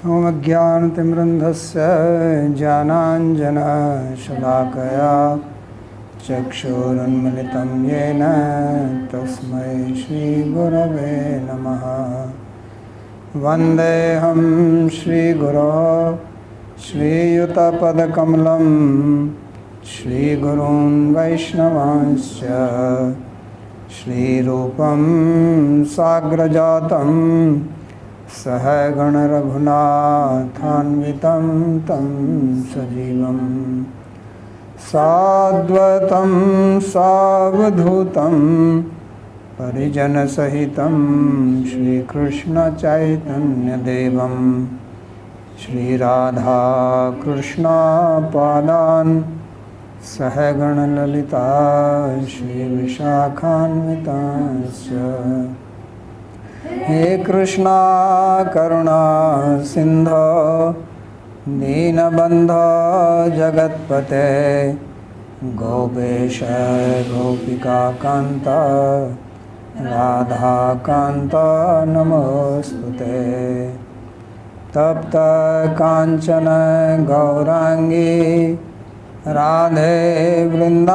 ॐ अज्ञानतिमिरन्धस्य ज्ञानाञ्जनशलाकया चक्षुरुन्मिलितं येन तस्मै श्रीगुरवे नमः। वन्देऽहं श्रीगुरो श्रीयुतपदकमलं श्रीगुरून् वैष्णवांश्च श्रीरूपं साग्रजातं सहगण रघुनाथान्वितं तं सजीवं साद्वैतं सावधूतं परिजनसहितं श्रीकृष्णचैतन्यदेवं श्रीराधाकृष्णपादान् सहगण ललिता श्रीविशाखान्वितांश्च। हे कृष्णा करुणा सिंधो दीनबंधो जगत्पते गोपेश गोपिका कांत राधा कांत नमोस्तुते। तप्त कांचन गौरांगी राधे वृंदावनेश्वरी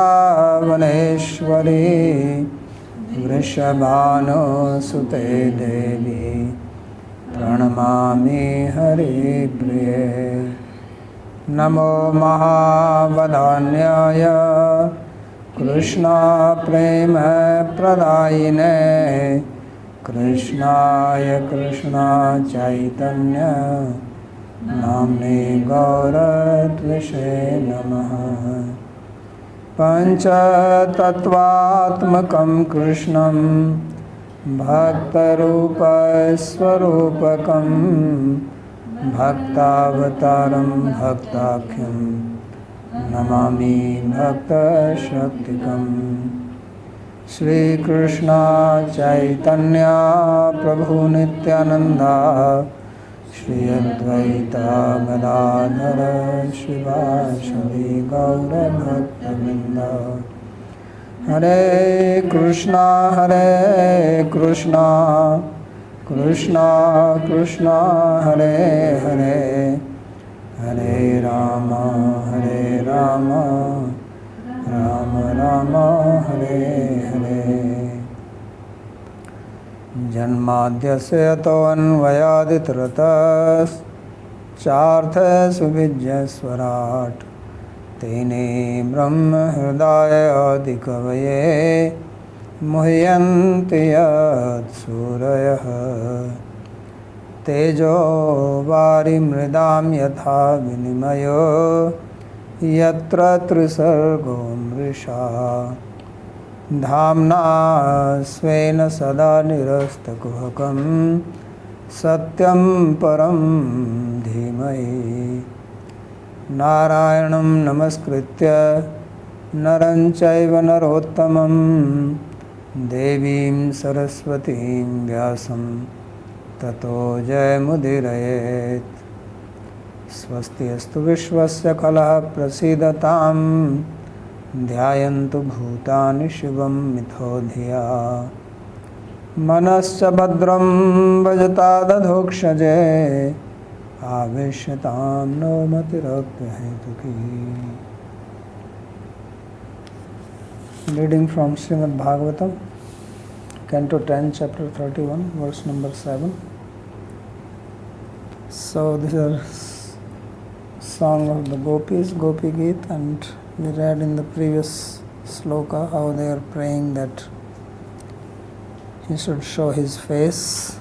वृषभानुसुते देवी प्रणमामि हरिप्रिये। नमो महावदान्याय कृष्णा प्रेम प्रदायिने कृष्णाय कृष्णा चैतन्य नाम्ने गौरत्विषे नमः। पंचतत्वात्मकं कृष्णं भक्तरूपस्वरूपकं भक्तावतारं भक्ताख्यं नमामि भक्तशक्तिकम्। श्रीकृष्ण चैतन्य प्रभु नित्यानंदा श्री अद्वैता गदाधर शिवासदि गौरभक्तवृंद। हरे कृष्णा कृष्णा कृष्णा हरे हरे हरे राम राम राम हरे हरे। जन्माद्यस्य यतोऽन्वयादितरतश्चार्थसुविज्ञस्वराट् तेने ब्रह्महृदायादिकवये मुह्यन्ति यत्सूरयः। तेजो वारिमृदां यथा विनिमयो यत्र त्रिसर्गो मृषा धाम्ना स्वेन सदा निरस्तकुहकं सत्यं परं धीमहि। नारायणं नमस्कृत्य नरं चैव नरोत्तमं देवीं सरस्वतीं व्यासं ततो जयमुदीरयेत्। स्वस्ति अस्तु विश्वस्य खलः प्रसीदतां ध्यायन्तु भूतानि शिवं मिथो धिया। मनश्च भद्रं भजता दधोक्षजे आवेश्यतां no मतिरप्यहेतुकी। Reading from Śrīmad-Bhāgavatam, Canto 10, chapter 31, verse number 7. So this is song of the gopis, Gopi Geet, and we read in the previous sloka how they are praying that he should show his face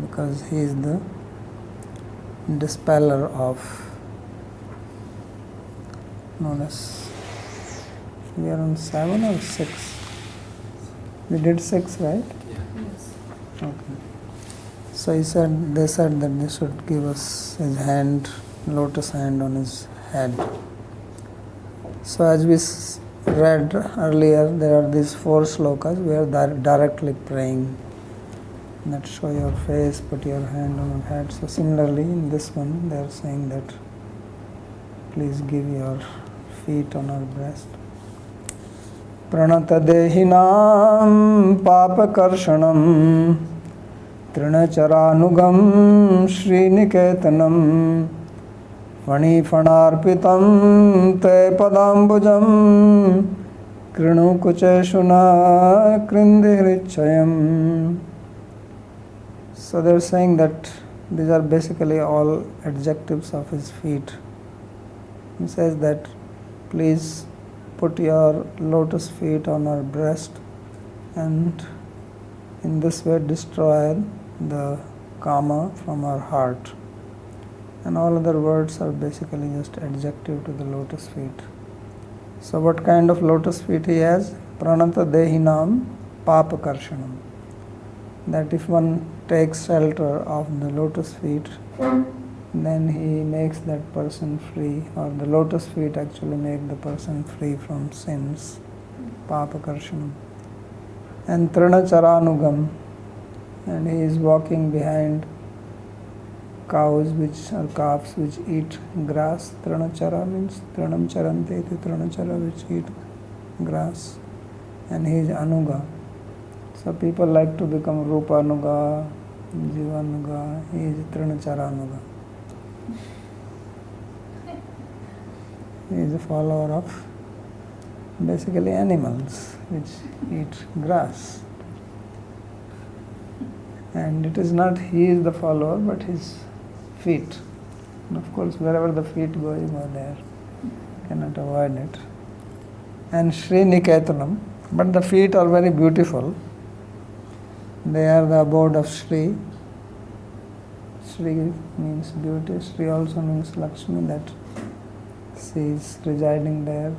because he is the dispeller of known as. We are on 7 or 6? We did 6, right? Yes. Okay. So they said that they should give us his hand, lotus hand on his head. So as we read earlier, there are these 4 slokas where they are directly praying that show your face, put your hand on your head. So similarly in this one they are saying that please give your feet on our breast. प्रणतदेहिनां पापकर्षणं Trinacharānugam Śrīniketanam Fani-fanārpitam te padambujam Krinu kucheshuna krindirichayam. So they are saying that these are basically all adjectives of his feet. He says that please put your lotus feet on our breast and in this way destroy the kama from our heart. And all other words are basically just adjective to the lotus feet. So what kind of lotus feet he has? Pranata dehinam papakarshanam. That if one takes shelter of the lotus feet, then he makes that person free, or the lotus feet actually make the person free from sins, papakarshanam. And trinacharanugam, and he is walking behind cows which are calves which eat grass. Trinachara means trinam charante iti trinachara, which eat grass, and he is anuga. So people like to become rupa anuga, jiva anuga. He is trinachara anuga. He is a follower of basically animals which eat grass. And it is not he is the follower, but his feet. And of course, wherever the feet go, you go there. Cannot avoid it. And Śrīniketanam, but the feet are very beautiful. They are the abode of Śrī. Śrī means beauty. Śrī also means Lakshmi, that she is residing there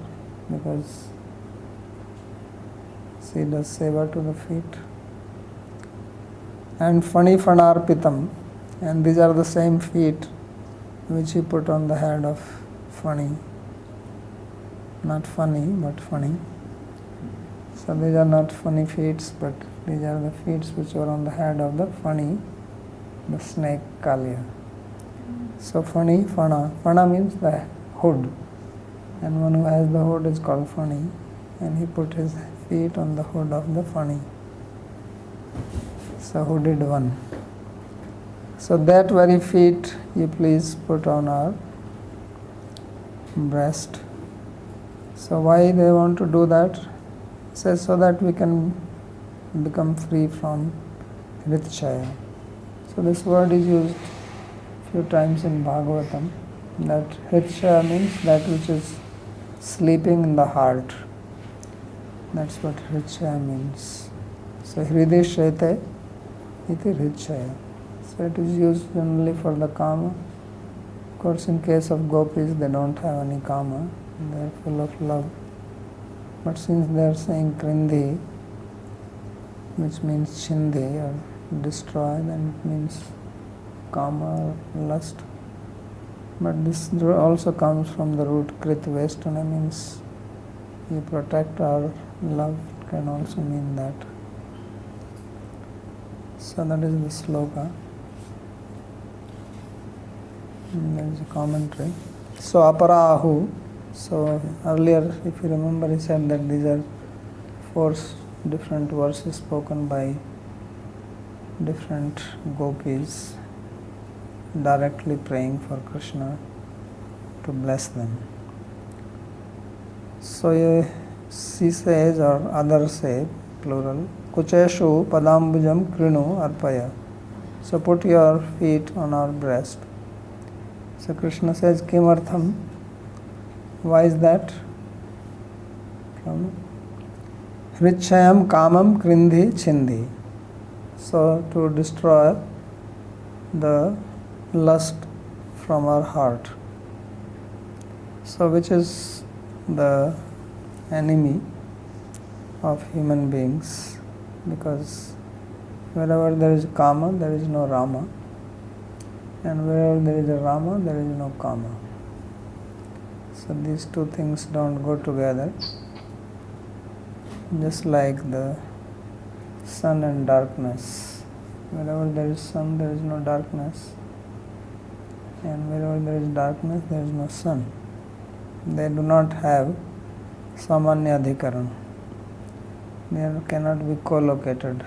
because she does seva to the feet. And Fani-fanārpitam, and these are the same feet which he put on the head of Fani. Not funny, but funny. So these are not funny feet, but these are the feet which are on the head of the Fani, the snake Kalya. So Fani, Fana. Fana means the hood. And one who has the hood is called Fani. And he put his feet on the hood of the Fani. So hooded one. So that very feet you please put on our breast. So why they want to do that? It says so that we can become free from Ritchaya. So this word is used few times in Bhāgavatam, that Ritchaya means that which is sleeping in the heart. That's what Ritchaya means. So Hriday Shete iti Ritchaya. So it is used generally for the kama. Of course, in case of gopis, they don't have any kama. They are full of love. But since they are saying krindi, which means chindi or destroy, then it means kama or lust. But this also comes from the root krit vestana, means you protect our love. It can also mean that. So that is the sloka. And there is a commentary. So aparahu. So earlier, if you remember, he said that these are 4 different verses spoken by different gopis directly praying for Krishna to bless them. So she says, or others say, plural, Kucheshu padambujam krinu arpaya. So put your feet on our breast. So Krishna says, Kimartham. Why is that? Hrichayam kamam krindhi chindi. So to destroy the lust from our heart. So which is the enemy of human beings, because wherever there is kama, there is no Rama, and wherever there is a Rama, there is no kama. So these two things don't go together. Just like the sun and darkness. Wherever there is sun, there is no darkness, and wherever there is darkness, there is no sun. They do not have samanya adhikaran. They cannot be co-located.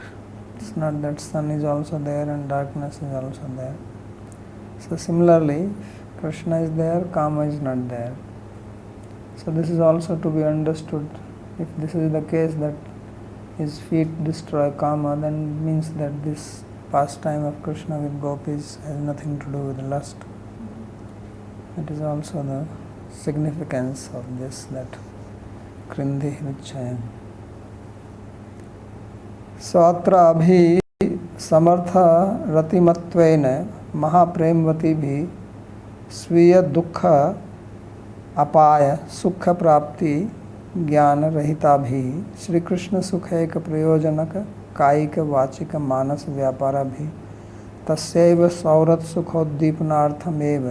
It's not that sun is also there and darkness is also there. So similarly, if Krishna is there, Kama is not there. So this is also to be understood. If this is the case that his feet destroy Kama, then it means that this pastime of Krishna with gopis has nothing to do with lust. It is also the significance of this, that Krindhi Hrichayam. So atra abhi samartha ratimatvena mahapremvati bhi sviya dukha apaya sukha prapti ज्ञान रहिता भी श्री कृष्ण सुख एक प्रयोजनक कायिक वाचिक मानस व्यापार भी तस्यैव सौरथ सुखोद्दीपनार्थमेव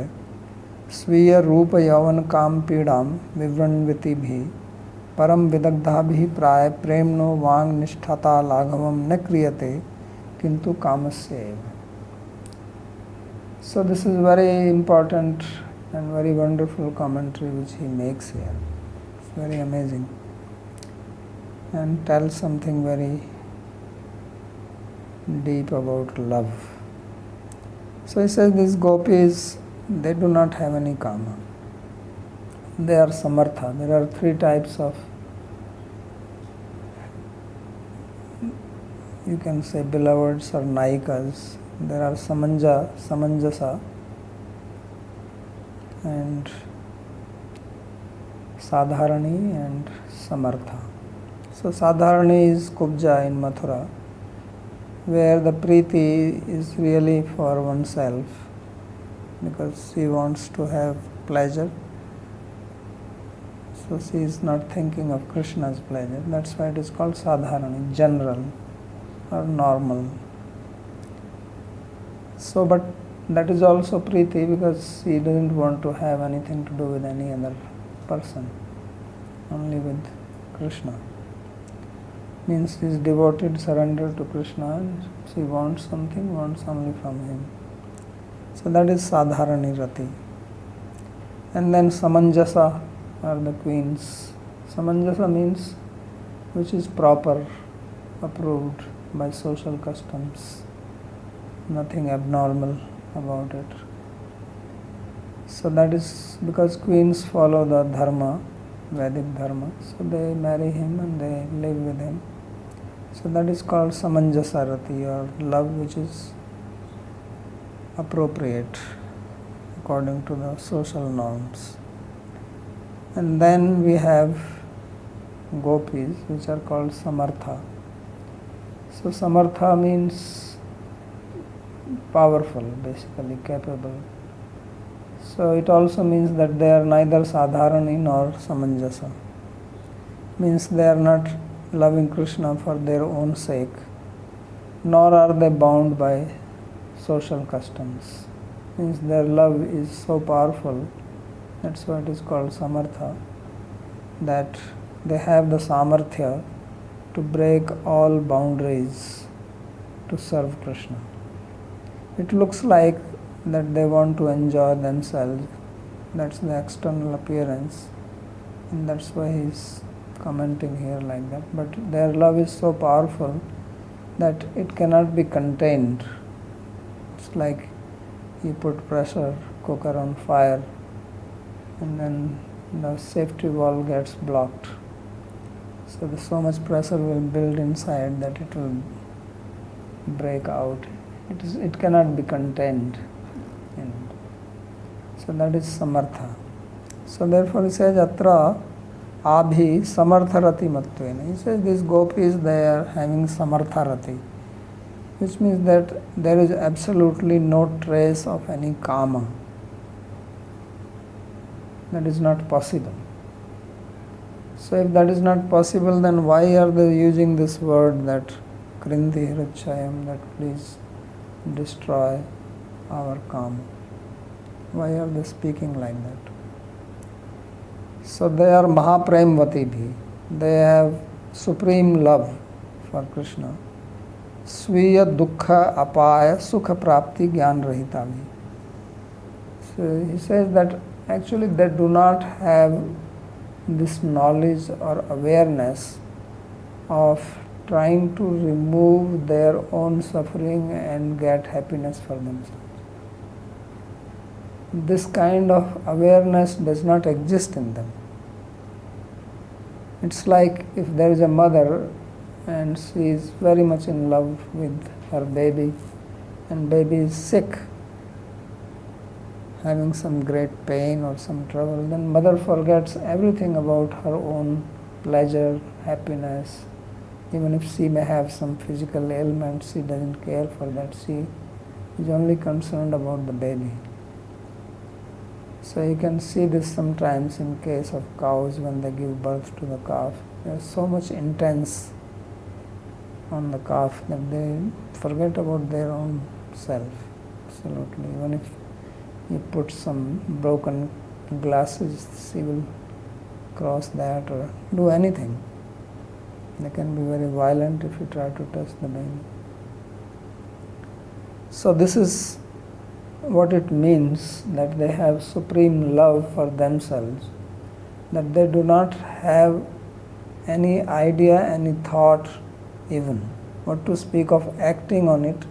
स्वीय रूप यौवन काम पीड़ां विवृण्वति भी परम विदग्धा भी प्राय प्रेमनो वांग निष्ठाता लाघवम न क्रियते किंतु कामस्यैव. So this is very important and very wonderful commentary which he makes here. Very amazing and tells something very deep about love. So he says these gopis, they do not have any kama. They are samartha. There are three types of, you can say, beloveds or nayikas. There are samanjasa and Sadharani and Samartha. So Sadharani is Kubja in Mathura, where the Preeti is really for oneself, because she wants to have pleasure. So she is not thinking of Krishna's pleasure. That's why it is called Sadharani, general or normal. So, but that is also Preeti, because she doesn't want to have anything to do with any other person, only with Krishna. Means she is devoted, surrendered to Krishna, and she wants something, wants only from him. So that is Sadharani Rati. And then Samanjasa are the queens. Samanjasa means which is proper, approved by social customs, nothing abnormal about it. So that is because queens follow the dharma, Vedic dharma. So they marry him and they live with him. So that is called Samanjasa Rati, or love which is appropriate according to the social norms. And then we have gopis, which are called Samartha. So Samartha means powerful, basically capable. So it also means that they are neither Sadharani nor Samanjasa. Means they are not loving Krishna for their own sake, nor are they bound by social customs. Means their love is so powerful, that's why it is called Samartha, that they have the samarthya to break all boundaries to serve Krishna. It looks like that they want to enjoy themselves. That's the external appearance, and that's why he's commenting here like that. But their love is so powerful that it cannot be contained. It's like you put pressure cooker on fire and then the safety valve gets blocked. So there's so much pressure will build inside that it will break out. It cannot be contained. So that is Samartha. So therefore he says Atra Abhi Samartharati Matvena. He says these gopis, they are having Samartharati, which means that there is absolutely no trace of any kama. That is not possible. So if that is not possible, then why are they using this word that Krindhi Hrichayam, that please destroy our kama? Why are they speaking like that? So they are Mahapremvati bhi. They have supreme love for Krishna. Sviya dukkha apaya sukha prapti jnana rahita bhi. So he says that actually they do not have this knowledge or awareness of trying to remove their own suffering and get happiness for themselves. This kind of awareness does not exist in them. It's like if there is a mother and she is very much in love with her baby, and baby is sick, having some great pain or some trouble, then mother forgets everything about her own pleasure, happiness. Even if she may have some physical ailment, she doesn't care for that. She is only concerned about the baby. So you can see this sometimes in case of cows when they give birth to the calf. They are so much intense on the calf that they forget about their own self. Absolutely. Even if you put some broken glasses, she will cross that or do anything. They can be very violent if you try to touch the baby. So this is what it means that they have supreme love for themselves, that they do not have any idea, any thought even, what to speak of acting on it.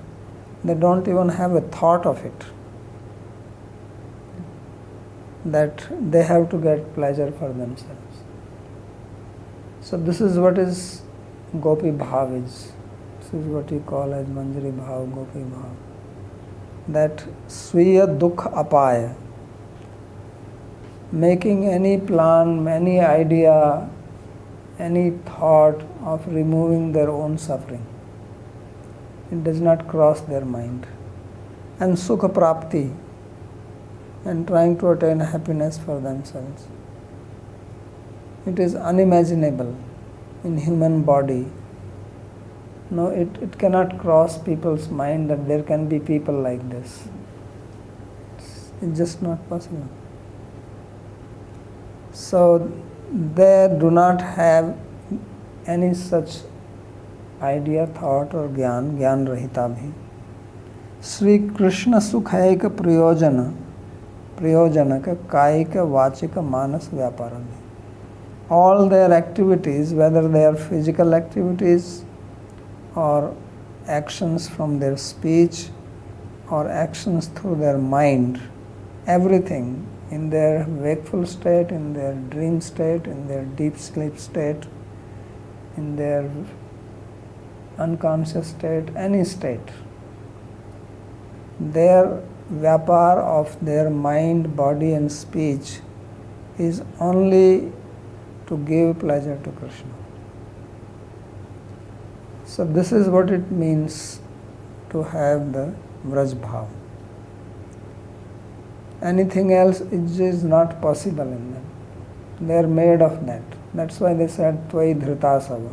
They don't even have a thought of it, that they have to get pleasure for themselves. So this is what is Gopi Bhav is. This is what we call as Manjari Bhav, Gopi Bhav. That Swiya Dukh Apaya, making any plan, any idea, any thought of removing their own suffering. It does not cross their mind. And Sukha Prapti, and trying to attain happiness for themselves. It is unimaginable in human body. No, it cannot cross people's mind that there can be people like this. It's just not possible. So they do not have any such idea, thought or gyan rahita bhi. Sri Krishna Sukhaika Priyojana Prayojanaka Kaika Vachika Manas Vyapara. All their activities, whether they are physical activities or actions from their speech or actions through their mind, everything in their wakeful state, in their dream state, in their deep sleep state, in their unconscious state, any state, their vyapar of their mind, body and speech is only to give pleasure to Krishna. So this is what it means to have the Vraj Bhav. Anything else is not possible in them. They are made of that. That's why they said Tvai Dhritasava.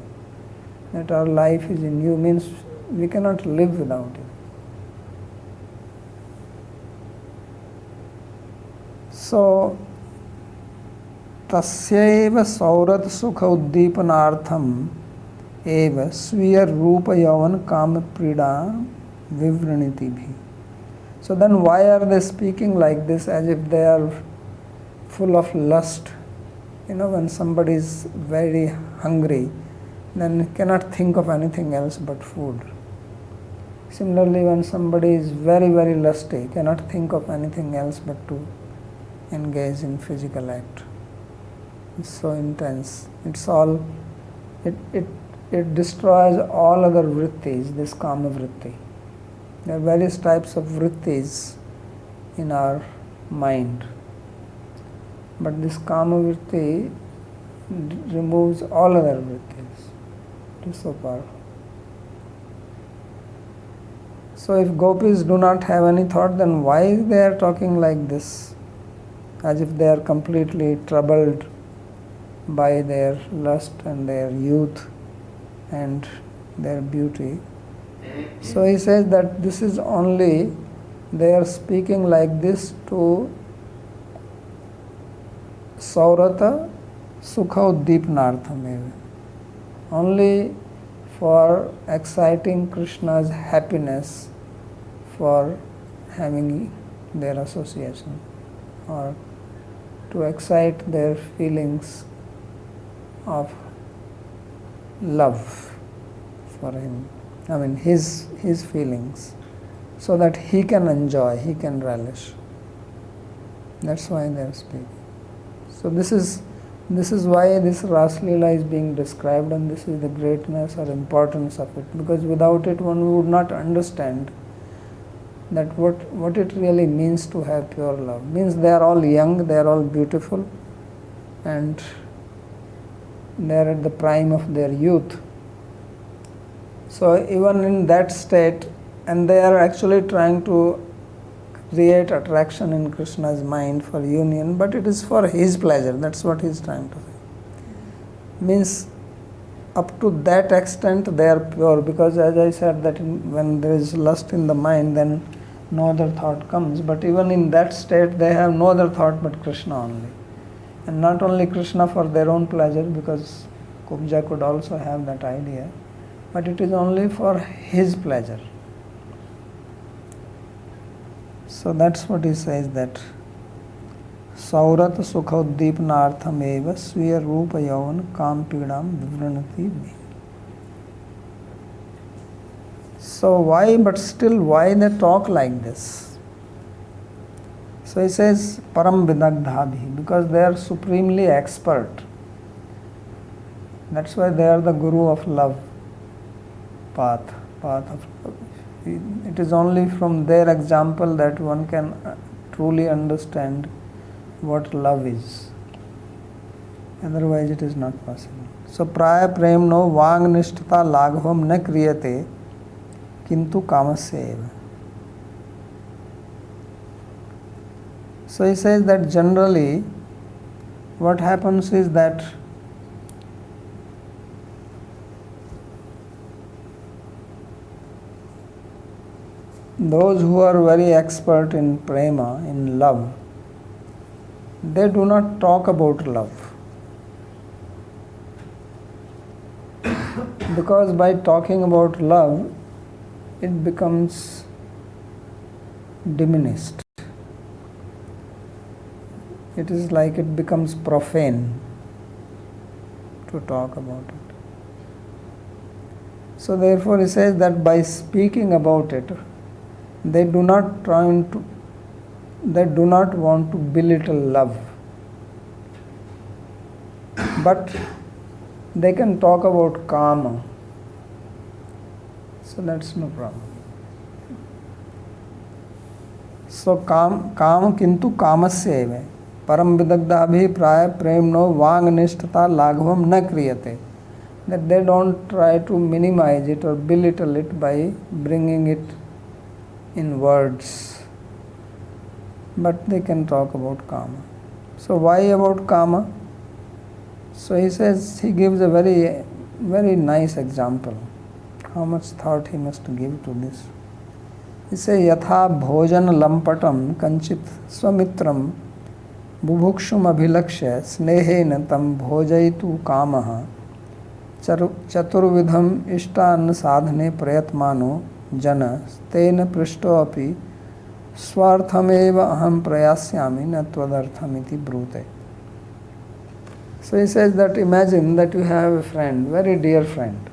That our life is in you means we cannot live without it. So Tasyaiva Saurat Sukha Uddīpanārtham eva Sviya Rupa Yavan Kama Prida Vivraniti bhi. So then why are they speaking like this as if they are full of lust? You know, when somebody is very hungry, then cannot think of anything else but food. Similarly, when somebody is very, very lusty, cannot think of anything else but to engage in physical act. It's so intense. It destroys all other vrittis, this kama vritti. There are various types of vrittis in our mind. But this kama vritti removes all other vrittis. It is so powerful. So if gopis do not have any thought, then why they are talking like this? As if they are completely troubled by their lust and their youth and their beauty. So he says that this is only, they are speaking like this to Saurata Sukha Uddīpanārtham, only for exciting Krishna's happiness for having their association, or to excite their feelings of love. for him, his feelings, so that he can enjoy, he can relish. That's why they are speaking. So this is why this Rāsa-līlā is being described, and this is the greatness or importance of it, because without it one would not understand that what it really means to have pure love. Means they are all young, they are all beautiful, and they are at the prime of their youth. So even in that state, and they are actually trying to create attraction in Krishna's mind for union, but it is for his pleasure. That's what he is trying to say. Means up to that extent they are pure, because as I said that when there is lust in the mind, then no other thought comes. But even in that state they have no other thought but Krishna only. And not only Krishna for their own pleasure, because Kubja could also have that idea, but it is only for his pleasure. So that's what he says, that Saurat Sukhoddipnartham eva Sviya Rupa Yavan Kam Pidam Vivranati me. So why they talk like this? So he says Param Vidagdhabhi, because they are supremely expert. That's why they are the guru of love, path of love. It is only from their example that one can truly understand what love is. Otherwise it is not possible. So praya prem no vāgnishṭhata lāghavam na kriyate kintu kamasya eva. So he says that generally what happens is that those who are very expert in prema, in love, they do not talk about love. Because by talking about love, it becomes diminished. It is like it becomes profane to talk about it. So therefore he says that by speaking about it, they do not want to belittle love, but they can talk about kama. So that's no problem. So kama kintu kamasya eva param vidagdhabhi praya premno vāgnishṭhata lāghavam na kriyate. That they don't try to minimize it or belittle it by bringing it in words, but they can talk about kama. So why about kama? So he says, he gives a very, very nice example. How much thought he must give to this. He says, yatha bhojan lampatam kanchit swamitram bubhukshum abhilakshya snehena tam bhojaitu kamaha chaturvidham ishtan sadhane prayatmano jana tena prishto api swarthameva aham prayasyami na tvadarthamiti brute. So he says that imagine that you have a friend, very dear friend,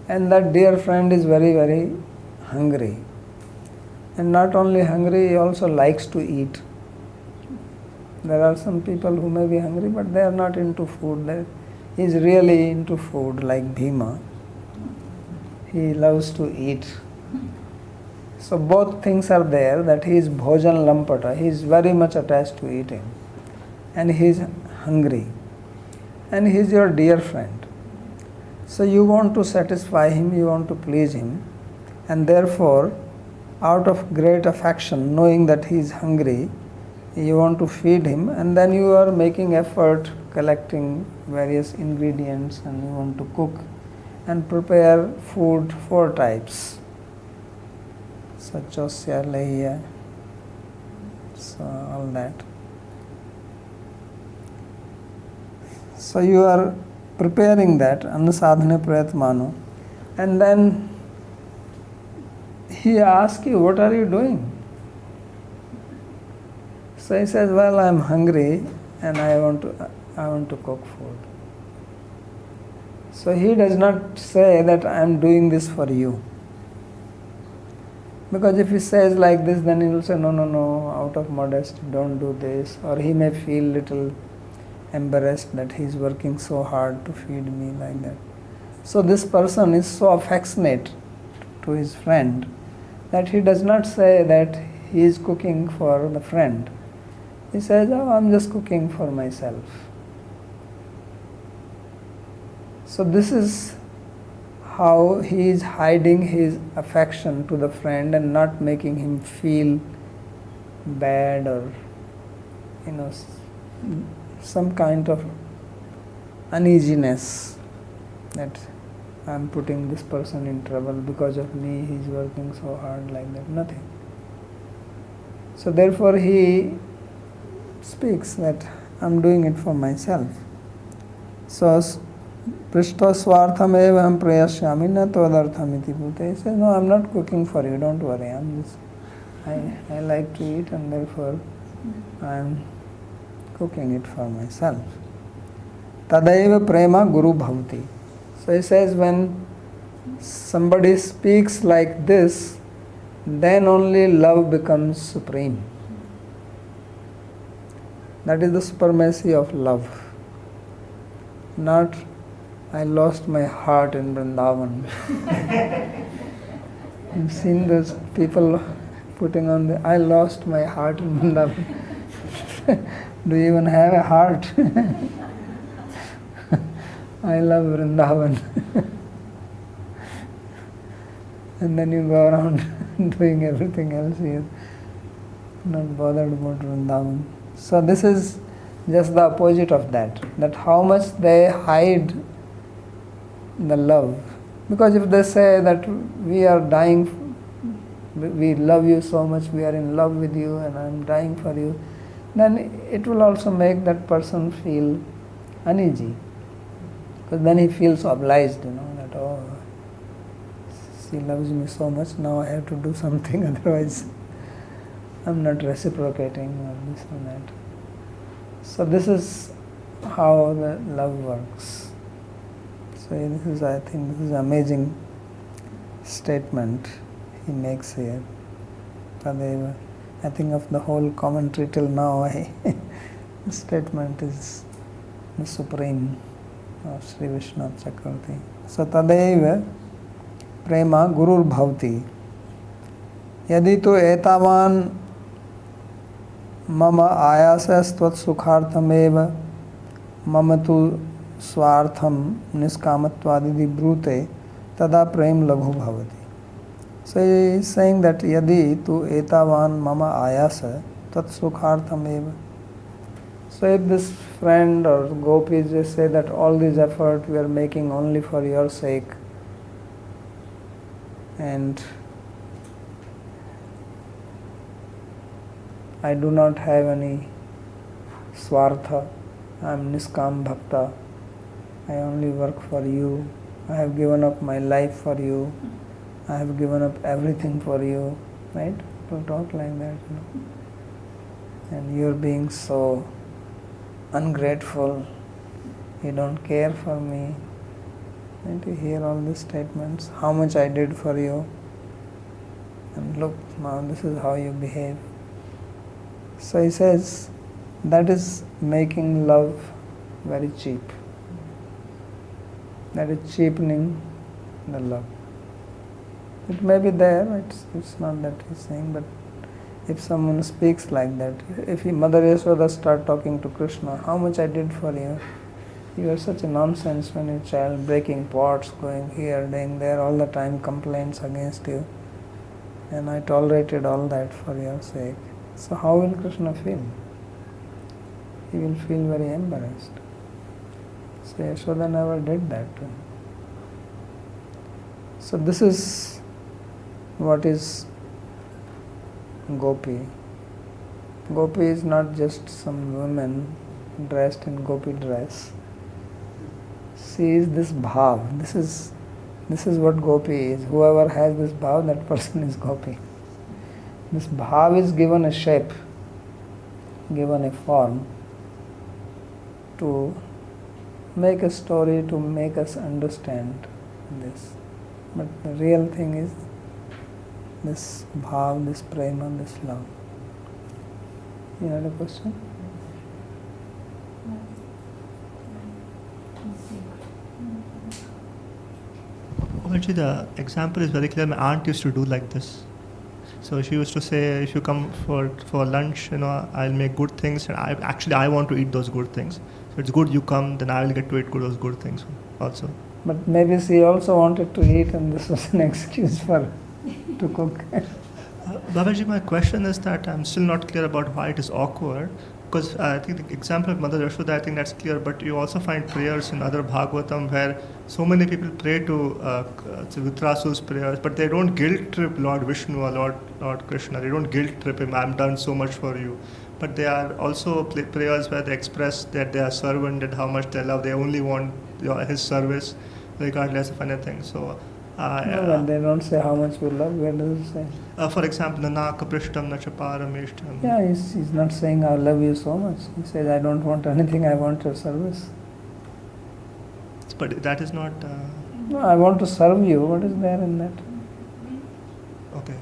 and that dear friend is very, very hungry. And not only hungry, he also likes to eat. There are some people who may be hungry, but they are not into food. He is really into food, like Bhima. He loves to eat. So both things are there, that he is bhojan lampata, he is very much attached to eating, and he is hungry, and he is your dear friend. So you want to satisfy him, you want to please him, and therefore out of great affection, knowing that he is hungry, you want to feed him, and then you are making effort collecting various ingredients, and you want to cook and prepare food 4 types. Sachosya, Lehiya, so all that. So you are preparing that, Annasadhane Prayatmano, and then he asks you, what are you doing? So he says, well, I am hungry and I want to cook food. So he does not say that I am doing this for you. Because if he says like this, then he will say, no, no, no, out of modesty, don't do this. Or he may feel little embarrassed that he is working so hard to feed me like that. So this person is so affectionate to his friend that he does not say that he is cooking for the friend. He says, oh, I'm just cooking for myself. So this is how he is hiding his affection to the friend and not making him feel bad or, some kind of uneasiness that I'm putting this person in trouble because of me, he's working so hard like that, nothing. So therefore he speaks that I'm doing it for myself. So Prishto swartham evam prayashyami na todartham iti bhute. He says, no, I'm not cooking for you, don't worry. I like to eat and therefore I'm cooking it for myself. Tadaiva prema guru bhavati. So he says, when somebody speaks like this, then only love becomes supreme. That is the supremacy of love. Not, I lost my heart in Vrindavan. You've seen those people putting on I lost my heart in Vrindavan. Do you even have a heart? I love Vrindavan. And then you go around doing everything else. You're not bothered about Vrindavan. So this is just the opposite of that. That how much they hide the love. Because if they say that we are dying, we love you so much, we are in love with you and I am dying for you, then it will also make that person feel uneasy. Because then he feels obliged, that oh, she loves me so much, now I have to do something, otherwise I'm not reciprocating or this or that. So this is how the love works. So I think this is an amazing statement he makes here. Tadeva. I think of the whole commentary till now, the statement is the supreme of Sri Vishnu Chakravarti. So Tadeva prema gurur bhavati. Yadi tu etavan mama ayasas tvat sukharthameva mama tu swartham niskamattvadidi brute tada prem laghu bhavati. So he is saying that yadi tu etavan mama ayasa tat sukharthameva. So if this friend or gopis just say that all this effort we are making only for your sake, and I do not have any swartha, I am niskam bhakta, I only work for you, I have given up my life for you, I have given up everything for you, right? People talk like that, and you are being so ungrateful, you don't care for me. And you hear all these statements, how much I did for you, and look, now this is how you behave. So he says, that is making love very cheap. That is cheapening the love. It may be there, it's not that he's saying, but if someone speaks like that, if Mother Yashoda start talking to Krishna, how much I did for you? You are such a nonsense when your child breaking pots, going here, doing there, all the time complaints against you. And I tolerated all that for your sake. So how will Krishna feel? He will feel very embarrassed. So Yashoda never did that to him. So this is what is Gopi. Gopi is not just some woman dressed in Gopi dress. She is this bhav. This is what Gopi is. Whoever has this bhav, that person is Gopi. This bhav is given a shape, given a form to make a story to make us understand this. But the real thing is this bhav, this prema, this love. You had a question? Actually, the example is very clear. My aunt used to do like this. So she used to say, if you come for lunch, I'll make good things, and I want to eat those good things. So it's good you come, then I will get to eat those good things also. But maybe she also wanted to eat, and this was an excuse for to cook. Babaji, my question is that I'm still not clear about why it is awkward. Because I think the example of Mother Yashoda, I think that's clear, but you also find prayers in other Bhagavatam where so many people pray to Vitrasu's prayers, but they don't guilt trip Lord Vishnu or Lord Krishna. They don't guilt trip him, I'm done so much for you. But they are also prayers where they express that they are servant and how much they love. They only want his service regardless of anything. So, no, they don't say how much we love. Where does it say? For example, Nanaka Prishtam Nachaparamishtam. Yeah, he's not saying I love you so much. He says I don't want anything, I want your service. But that is not... No, I want to serve you. What is there in that? Okay.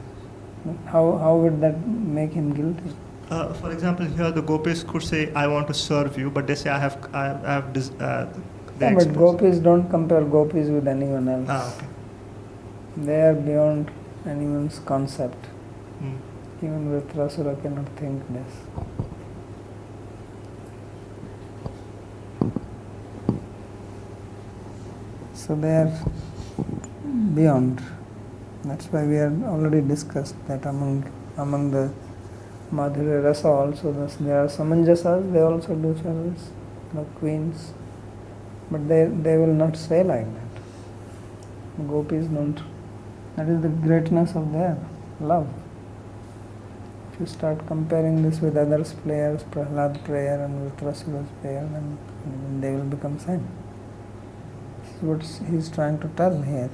How would that make him guilty? For example, here the gopis could say, I want to serve you, but they say, I have but gopis don't compare gopis with anyone else. Okay. They are beyond anyone's concept. Hmm. Even Vritrasura cannot think this. So they are beyond. That's why we have already discussed that among the Madhurya Rasa also there are Samanjasas, they also do service, the queens. But they will not say like that. Gopis don't. That is the greatness of their love. If you start comparing this with others' prayers, Prahlad prayer and Vritrasura's prayer, then they will become same. This is what he is trying to tell here.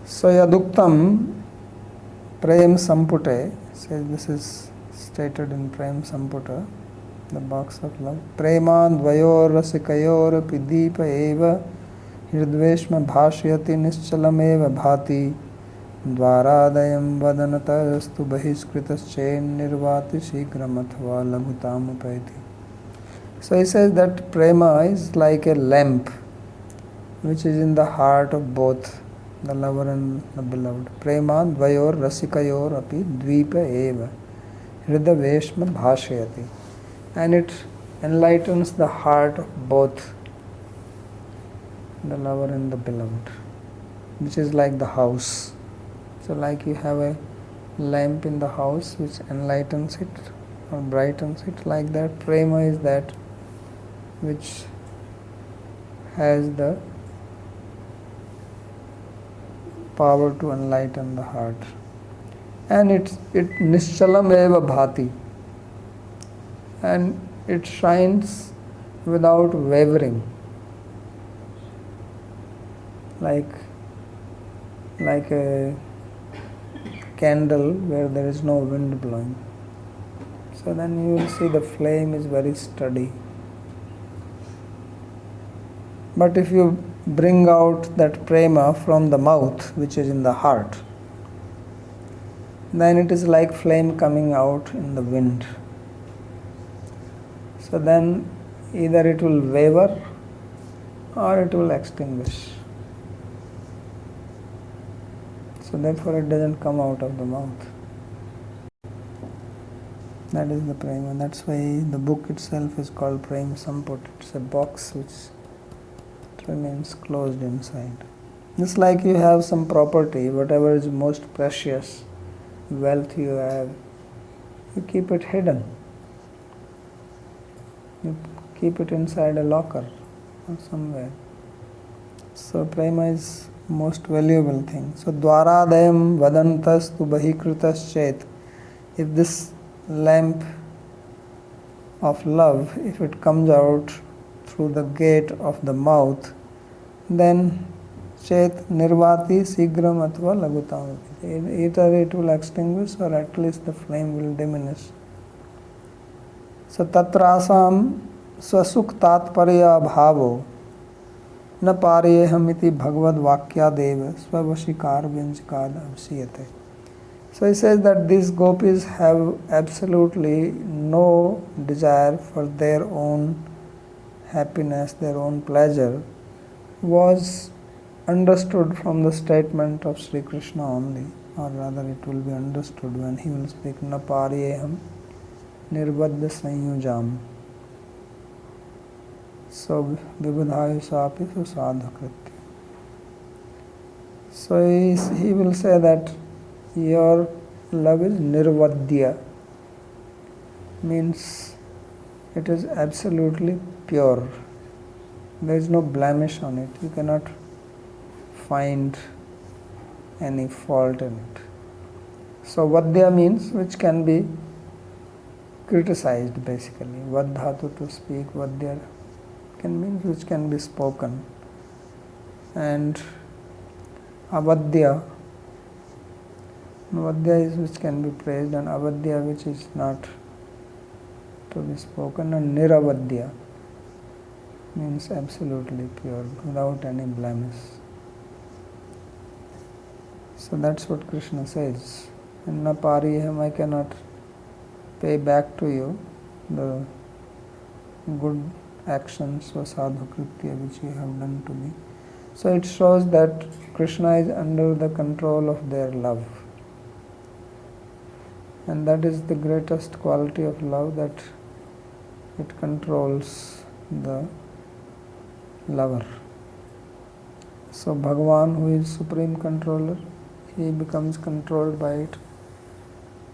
So Yaduktam Prem Sampute, says this is stated in Prem Samputa, the box of love. Preman dvayor rasikayor pideepa eva hirdveshma bhashyati nischalam eva bhati dvaradayam vadanatastu bahiskritaschain nirvati shigram athva laghutam upaiti. So he says that prema is like a lamp which is in the heart of both the lover and the beloved. Prema dvayor rasikayor api dvipa eva hridaveshma bhashyati. And it enlightens the heart of both the lover and the beloved, which is like the house. So like you have a lamp in the house which enlightens it or brightens it, like that prema is that which has the power to enlighten the heart. And it nischalam eva bhati, and it shines without wavering, like a candle where there is no wind blowing. So then you will see the flame is very steady. But if you bring out that prema from the mouth, which is in the heart, then it is like flame coming out in the wind. So then either it will waver or it will extinguish. So therefore it doesn't come out of the mouth. That is the prema. That's why the book itself is called Prem Samput. It's a box which remains closed inside. Just like you have some property, whatever is most precious, wealth you have, you keep it hidden. You keep it inside a locker or somewhere. So prema is most valuable thing. So dvaradayam vadantas tu bahikritas chet. If this lamp of love, if it comes out through the gate of the mouth, then chet nirvati sigram athva lagutam. Either it will extinguish or at least the flame will diminish. So tatrasam swasukh tatparya bhavo na pareyeham iti bhagavad vakyadeva swavashikar vyanjakad avsiyate. So he says that these gopis have absolutely no desire for their own happiness, their own pleasure, was understood from the statement of Sri Krishna only, or rather it will be understood when he will speak na paryeham nirbadha sanyujam. So vibudhayu sapi sadhakritya. So he will say that your love is nirvadya, means it is absolutely pure. There is no blemish on it. You cannot find any fault in it. So vadya means which can be criticized basically. Vadhatu to speak, vadya can mean which can be spoken. And avadya, vadya is which can be praised, and avadya which is not to be spoken, and niravadya means absolutely pure, without any blemish. So that's what Krishna says. And na pariyaham, I cannot pay back to you the good actions or sadhukritya which you have done to me. So it shows that Krishna is under the control of their love. And that is the greatest quality of love, that it controls the lover. So Bhagavan, who is supreme controller, he becomes controlled by it,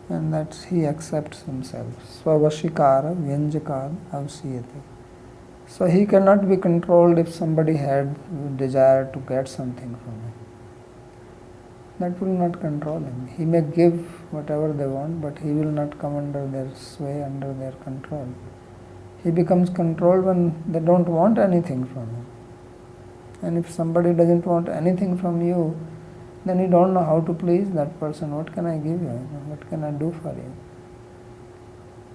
and that he accepts himself. Svavashikara vyanjakad avsiyate. So he cannot be controlled if somebody had desire to get something from him. That will not control him. He may give whatever they want, but he will not come under their sway, under their control. He becomes controlled when they don't want anything from him. And if somebody doesn't want anything from you, then you don't know how to please that person. What can I give you? What can I do for you?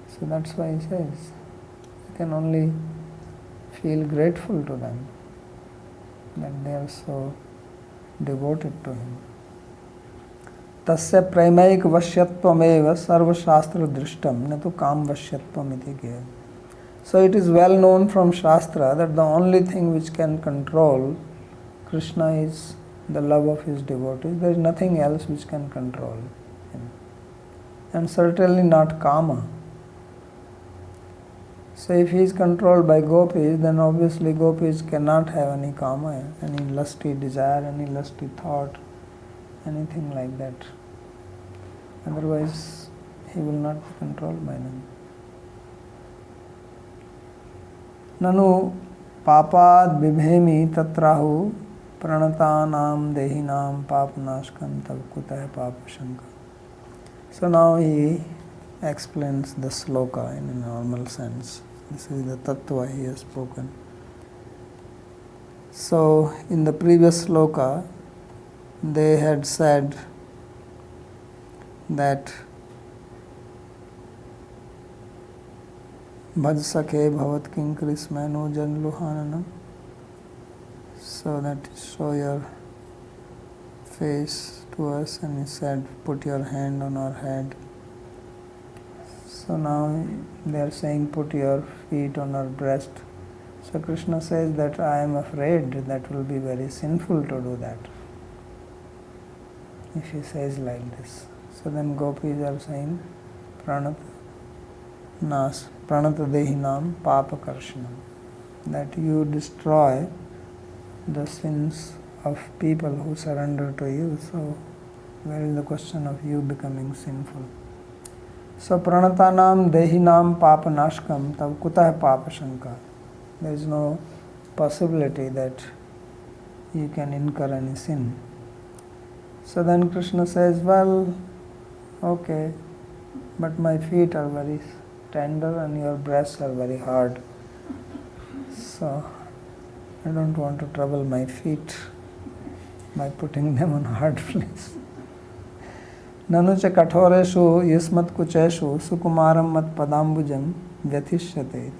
So that's why he says, you can only feel grateful to them, that they are so devoted to him. Tasya praimaik vashyatvam sarva shastra drishtam natu kam vashyatvam iti gaya. So it is well known from Shastra that the only thing which can control Krishna is the love of his devotees. There is nothing else which can control him. And certainly not Kama. So if he is controlled by gopis, then obviously gopis cannot have any Kama, any lusty desire, any lusty thought, anything like that. Otherwise, he will not be controlled by them. Nanu papad bibhemi tatrahu pranatanam dehinam papanashkam tav kutah papashanka. So now he explains the sloka in a normal sense. This is the tattva he has spoken. So in the previous sloka, they had said that Bhajsakhe bhavat kinkrismano janluhananam. So that show your face to us, and he said, put your hand on our head. So now they are saying, put your feet on our breast. So Krishna says that I am afraid that will be very sinful to do that, if he says like this. So then gopis are saying, pranata dehinam papa karshanam, that you destroy the sins of people who surrender to you. So where is the question of you becoming sinful? So pranatanam dehinam papa nashkam tav kutah papa shanka. There is no possibility that you can incur any sin. So then Krishna says, well, okay, but my feet are very tender and your breasts are very hard. So I don't want to trouble my feet by putting them on hard place. Nanu cha kathoreshu yasmat kucheshu sukumaram mat padambujam vyatishyate.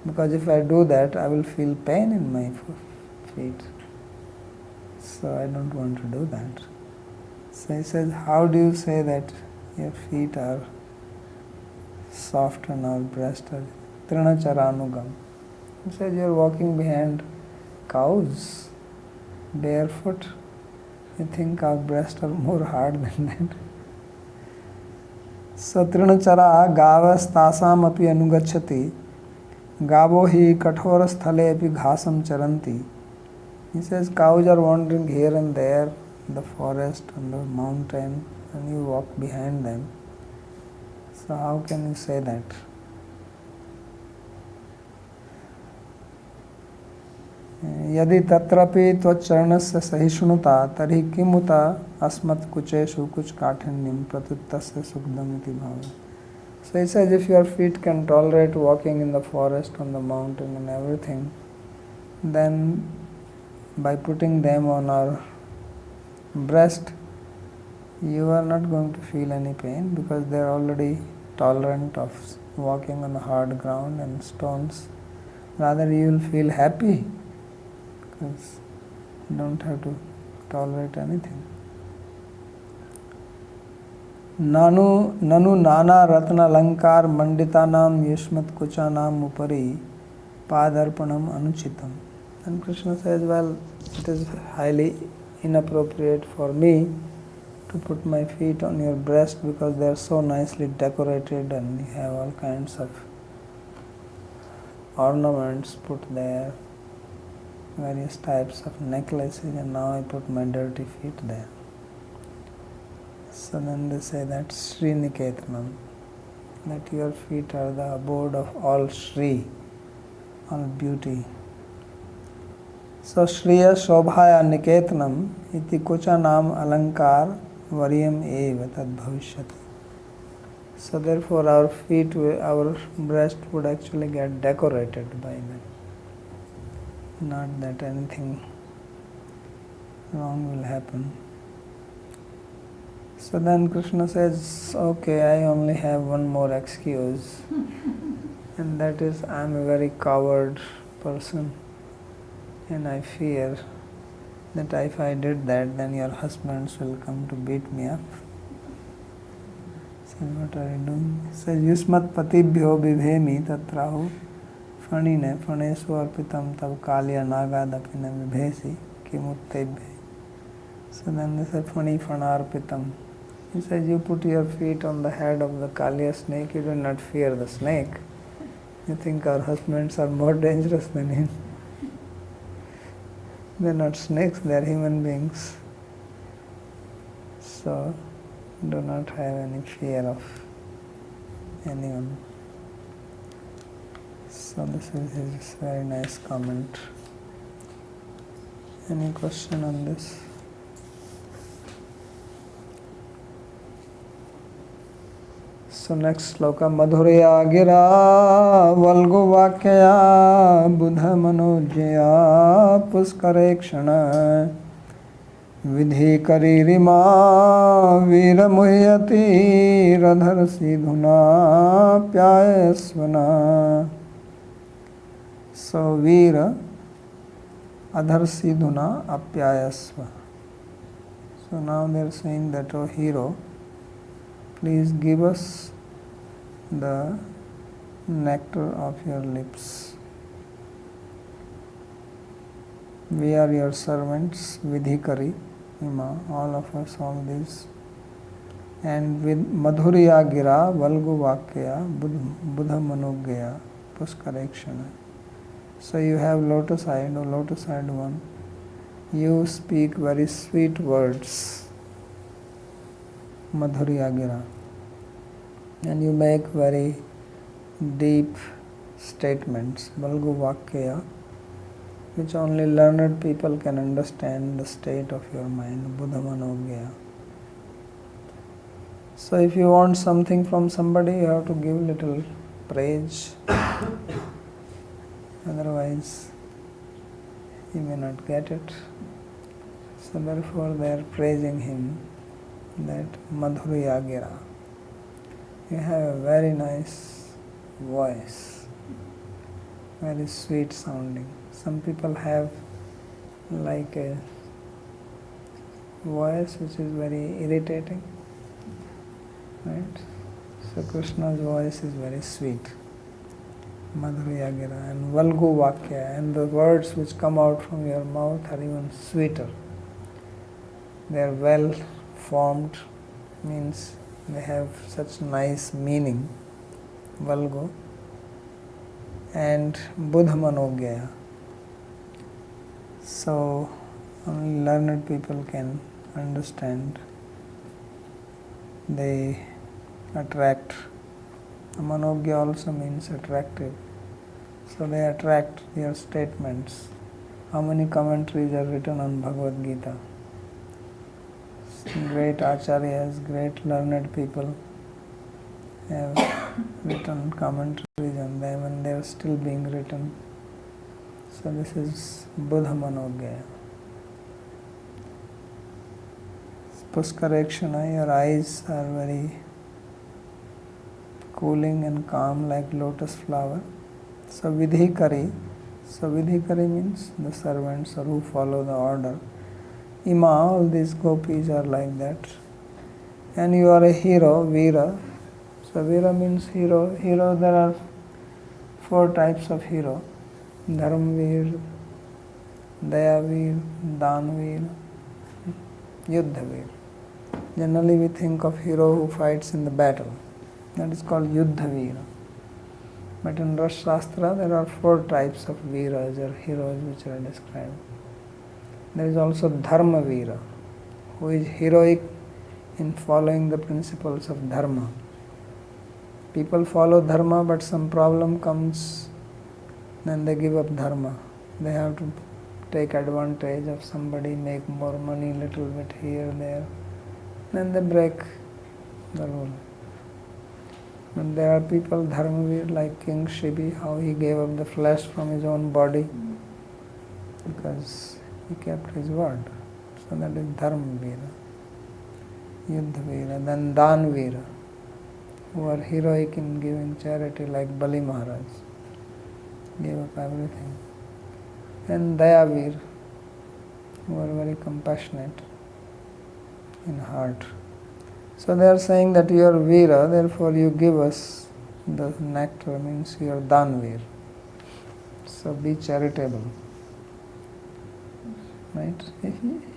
Because if I do that, I will feel pain in my feet. So I don't want to do that. So he says, how do you say that your feet are soft and our breast are trinacharanugam? He says, you are walking behind cows, barefoot. You think our breasts are more hard than that? So trinachara gavas tasam api anugacchati gavo hi kathora sthale api ghasam charanti. He says cows are wandering here and there in the forest, on the mountain, and you walk behind them. So how can you say that? यदि तत्रापि त्वच्चरणस्य सहिष्णुता तर्हि किमुत अस्मत् कुचेषु कुछ काठिन्यं प्रत्युत्तस्य सुखदमिति भावः. So he says, if your feet can tolerate walking in the forest, on the mountain and everything, then by putting them on our breast, you are not going to feel any pain because they are already tolerant of walking on hard ground and stones. Rather, you will feel happy because you don't have to tolerate anything. Nanu nana ratna lankar manditanam yushmat kuchanam upari padarpanam anuchitam. And Krishna says, well, it is highly inappropriate for me to put my feet on your breast because they are so nicely decorated and you have all kinds of ornaments put there, various types of necklaces, and now I put my dirty feet there. So then they say that Srīniketanam, that your feet are the abode of all Sri, all beauty. So Shriya Shobhaya Niketanam iti kuchanam alankar varyam eva tad bhavishyati. So therefore our feet, our breast would actually get decorated by them. Not that anything wrong will happen. So then Krishna says, okay, I only have one more excuse, and that is I am a very coward person, and I fear that if I did that, then your husbands will come to beat me up. So what are you doing? He says, Yusmat patibhyo bibhemi tatrahu fanine fanesu arpitam tab kalya nagadapina vibhesi kimuttebhe. So then they say, fani fanarpitam. He says, you put your feet on the head of the kalya snake, you do not fear the snake. You think our husbands are more dangerous than him. They are not snakes, they are human beings. So do not have any fear of anyone. So this is his very nice comment. Any question on this? So next sloka, Madhurya gira valgu vakya buddha manojya puskarekshana vidhi karirima vira muhyati radhar sidhuna pyayasvana. So vira adhar sidhuna apyayasva. So now they are saying that, oh hero, please give us the nectar of your lips. We are your servants, vidhikari, ima, all of us, all these. And with madhurya gira, valgu vakya, buddha manogya, puskarekshana. So you have lotus-eyed, or lotus-eyed one. You speak very sweet words, madhurya gira, and you make very deep statements, valgu vakya, which only learned people can understand the state of your mind, buddha manogya. So if you want something from somebody, you have to give little praise. Otherwise, he may not get it. So therefore they are praising him, that madhurya gira. You have a very nice voice, very sweet sounding. Some people have like a voice which is very irritating, right? So Krishna's voice is very sweet, Madhurya Gira, and Valgu Vakya, and the words which come out from your mouth are even sweeter. They are well formed, means they have such nice meaning, Valgu, and Buddha Manogya. So only learned people can understand. They attract. Manogya also means attractive. So they attract your statements. How many commentaries are written on Bhagavad Gita? Great acharyas, great learned people have written commentaries on them, and they are still being written. So this is Buddha Manogya. Puskarekshana, your eyes are very cooling and calm like lotus flower. So Vidhikari. So Vidhikari means the servants or who follow the order. Ima, all these gopis are like that. And you are a hero, Veera. So Veera means hero. Hero, there are 4 types of hero. Dharmveer, Dayaveer, Danveer, Yuddhaveer. Generally we think of hero who fights in the battle. That is called Yuddhaveera. But in Rasa Shastra there are 4 types of Veeras or heroes which are described. There is also Dharma Veera, who is heroic in following the principles of Dharma. People follow Dharma, but some problem comes, then they give up Dharma. They have to take advantage of somebody, make more money, little bit here, there. Then they break the rule. But there are people, Dharmavir, like King Shibi, how he gave up the flesh from his own body because he kept his word. So that is Dharmavira, Yuddhavira. Then Danvira, who are heroic in giving charity, like Bali Maharaj, gave up everything. And Dayavir, who are very compassionate in heart. So they are saying that you are Veera, therefore you give us the nectar, means you are Danvir. So be charitable. Right?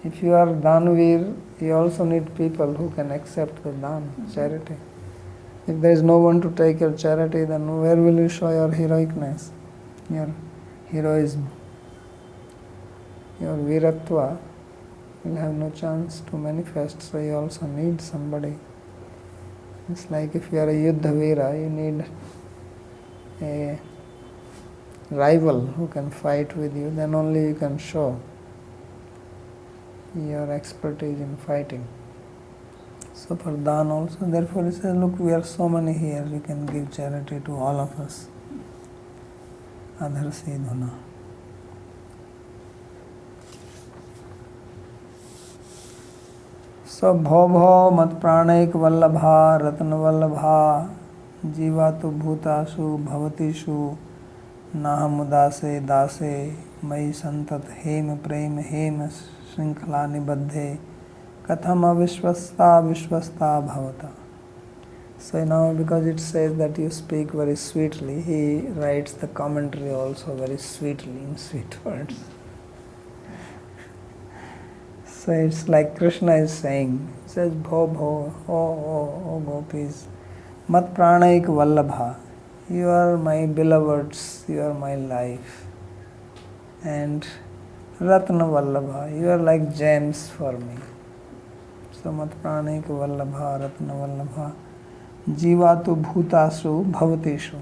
If you are Danvir, you also need people who can accept the Dan, charity. If there is no one to take your charity, then where will you show your heroicness, your heroism? Your Viratva will have no chance to manifest, so you also need somebody. It's like if you are a Yuddha Veera, you need a rival who can fight with you, then only you can show your expertise in fighting. So for Dan also, therefore he says, look, we are so many here, we can give charity to all of us. Adhar se dhuna. So bho bho mat pranaik vallabha ratna vallabha jiva tu bhutashu bhavatishu naham udase dase mai santat hem prem hem shrinkhala nibaddhe katham avishwasta vishwasta bhavata. So now because it says that you speak very sweetly, he writes the commentary also very sweetly in sweet words. So it's like Krishna is saying, he says, Bho Bho, oh gopis, Mat Pranaik Vallabha, you are my beloveds, you are my life. And Ratna Vallabha, you are like gems for me. So Mat Pranaik Vallabha, Ratna Vallabha, Jiva tu Bhutasu Bhavatishu.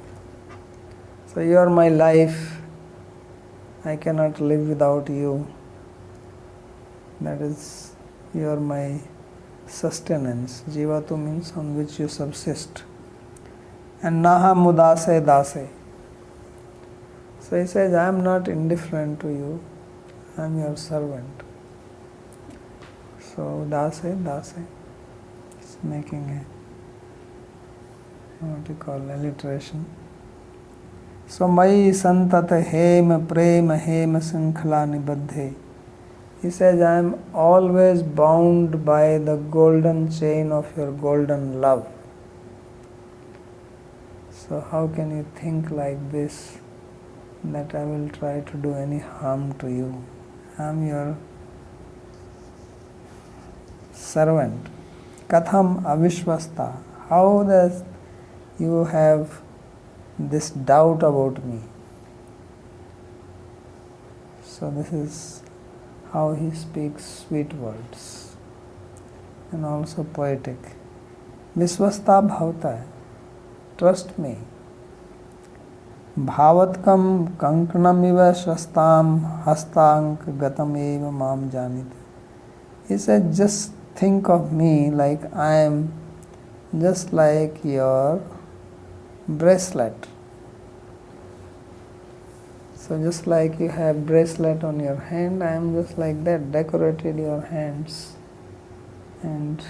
So you are my life, I cannot live without you. That is, you are my sustenance. Jivatu means on which you subsist. And Naha Mudase Dase. So he says, I am not indifferent to you, I am your servant. So Dase, it's making a, what you call, alliteration. So Mai Santata Hema Prema Hema Sankhala Nibadhe. He says, I am always bound by the golden chain of your golden love. So how can you think like this, that I will try to do any harm to you? I am your servant. Katham avishvasta. How does you have this doubt about me? So this is how he speaks sweet words and also poetic. Vishwasta bhavta. Trust me. Bhavatkam kankanamiva shastam hastank gatam eva mam janit. He said, just think of me like I am just like your bracelet. So just like you have bracelet on your hand, I am just like that, decorated your hands. And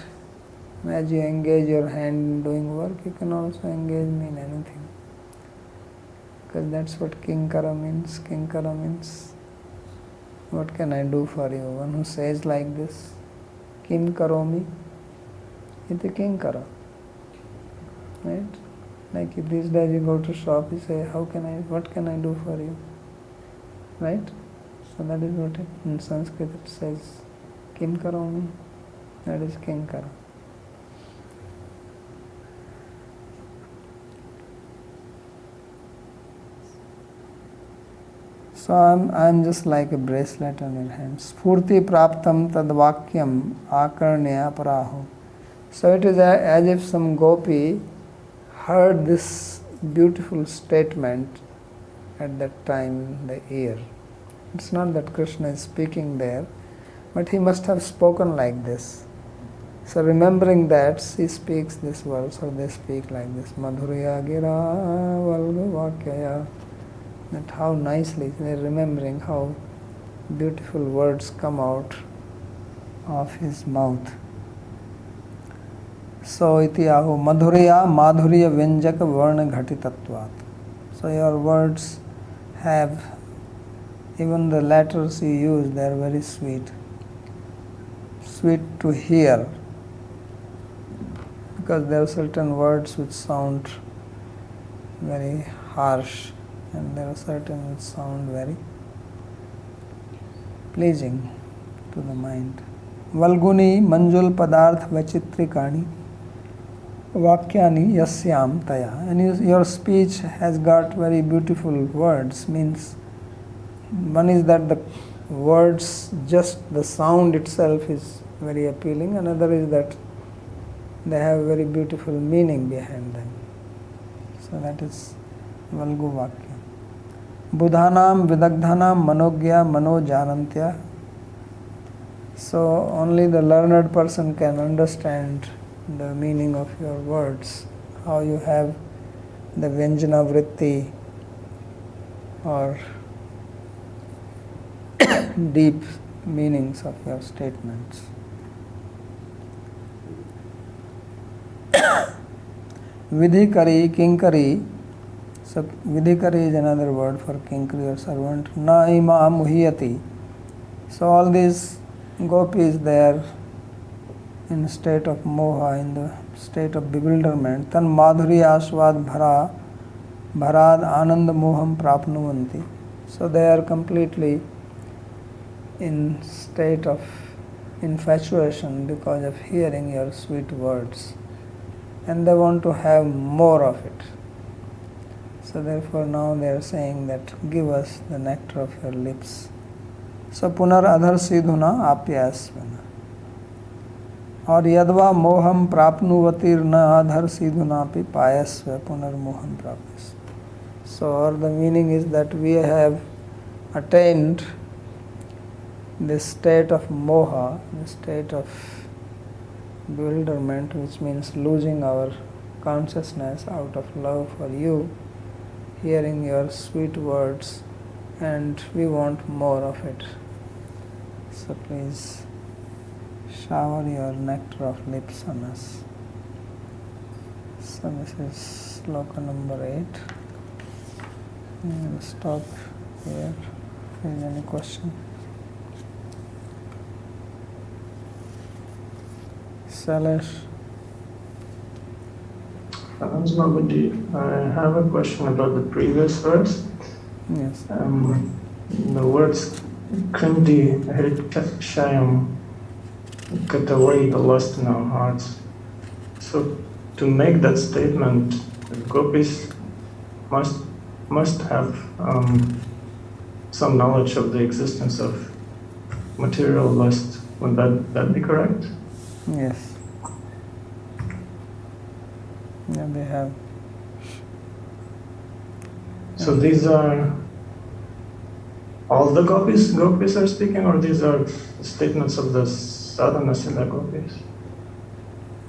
as you engage your hand in doing work, you can also engage me in anything. Because that's what Kinkara means. Kinkara means, what can I do for you? One who says like this, Kim karomi iti Kinkara. Right? Like if these days you go to shop, you say, what can I do for you? Right? So that is what in Sanskrit it says, Kim karomi, that is Kinkara. So I'm just like a bracelet on your hand. Spurti praptam tad vakyam akarnya paraho. So it is as if some gopi heard this beautiful statement at that time in the ear. It's not that Krishna is speaking there, but he must have spoken like this. So remembering that, he speaks this verse, or they speak like this. Madhurya gira valga vakyaya. That how nicely they are remembering how beautiful words come out of his mouth. So iti aho madhurya madhurya vyanjaka varna ghatitatvat. So your words have, even the letters you use, they are very sweet. Sweet to hear. Because there are certain words which sound very harsh, and there are certain which sound very pleasing to the mind. Valguni manjul padarth vachitrikani vakyani yasyam taya. And your speech has got very beautiful words. Means one is that the words, just the sound itself is very appealing. Another is that they have very beautiful meaning behind them. So that is Valgu Vakya. Buddhanam vidagdhanam manogya manojanantya. So only the learned person can understand the meaning of your words, how you have the Vyanjana Vritti or deep meanings of your statements. Vidhikari, Kinkari. So Vidhikari is another word for Kinkari or servant. Na ima muhiyati. So all these gopis, they are in a state of moha, in the state of bewilderment. Tan madhuri aswad bharad anand moham prapnuvanti. So they are completely in state of infatuation because of hearing your sweet words, and they want to have more of it. So therefore now they are saying that give us the nectar of your lips. So punar adhar sidhuna apyasvana. और यदवा मोहम प्राप्नुवतिर न आधर सिधुनापि पायस्व पुनर्मोहम प्राप्यस्व. So or the meaning is that we have attained this state of moha, the state of bewilderment, which means losing our consciousness out of love for you, hearing your sweet words, and we want more of it. So please shower your nectar of lips on us. So this is sloka number 8. We'll stop here. If there is any question. Salesh. Babaji, I have a question about the previous verse. Yes. The words Krindi Shayam cut away the lust in our hearts. So to make that statement, the gopis must have some knowledge of the existence of material lust. Would that be correct? Yes. Yeah, they have. So these are all the gopis are speaking, or these are statements of the sadhana-sila gopis?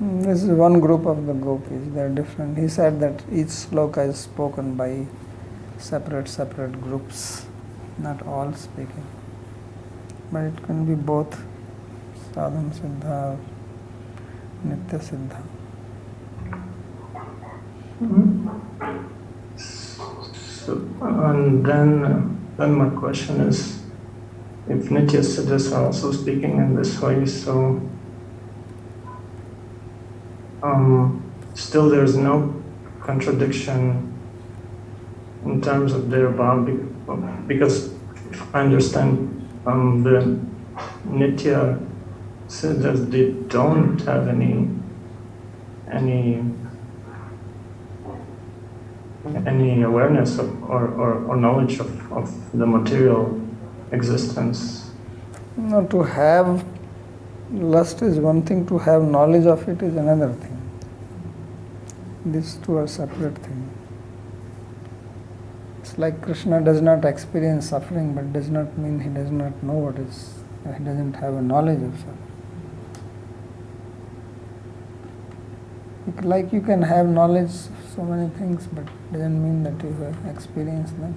This is one group of the gopis. They are different. He said that each sloka is spoken by separate groups, not all speaking. But it can be both sadhana siddha or nitya siddha. So, and then my question is, if Nitya Siddhas are also speaking in this way, so still there's no contradiction in terms of their bhav, because if I understand the Nitya Siddhas, they don't have any awareness of, or knowledge of the material existence. No, to have lust is one thing, to have knowledge of it is another thing. These two are separate things. It's like Krishna does not experience suffering, but does not mean he does not know what is, he doesn't have a knowledge of suffering. Like you can have knowledge of so many things, but doesn't mean that you have experienced them.